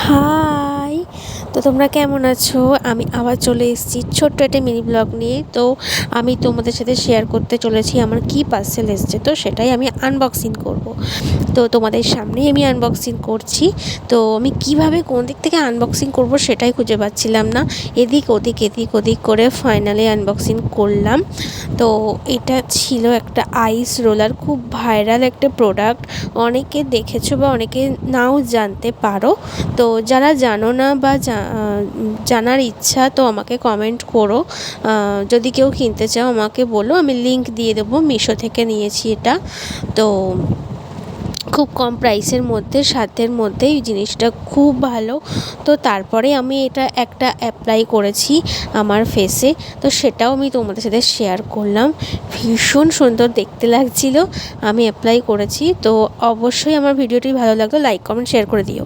High, তো তোমরা কেমন আছো? আমি আবার চলে এসেছি ছোট্ট একটা মিনি ব্লগ নিয়ে। তো আমি তোমাদের সাথে শেয়ার করতে চলেছি আমার কি পার্সেল এসেছে, তো সেটাই আমি আনবক্সিং করব। তো তোমাদের সামনেই আমি আনবক্সিং করছি। তো আমি কিভাবে কোন দিক থেকে আনবক্সিং করব সেটাই খুঁজে পাচ্ছিলাম না। এদিক ওদিক করে ফাইনালি আনবক্সিং করলাম। তো এটা ছিল একটা আইস রোলার, খুব ভাইরাল একটা প্রোডাক্ট। অনেকে দেখেছো বা অনেকে নাও জানতে পারো। তো যারা জানো না বা জানার ইচ্ছা, তো আমাকে কমেন্ট করো। যদি কেউ কিনতে চাও আমাকে বলো, আমি লিংক দিয়ে দেবো। মিশো থেকে নিয়েছি এটা। তো খুব কম প্রাইসের মধ্যে, সাধ্যের মধ্যে এই জিনিসটা খুব ভালো। তো তারপরে আমি এটা একটা অ্যাপ্লাই করেছি আমার ফেসে, তো সেটাও আমি তোমাদের সাথে শেয়ার করলাম। ভীষণ সুন্দর দেখতে লাগছিল। আমি অ্যাপ্লাই করেছি। তো অবশ্যই আমার ভিডিওটি ভালো লাগলো লাইক কমেন্ট শেয়ার করে দিও।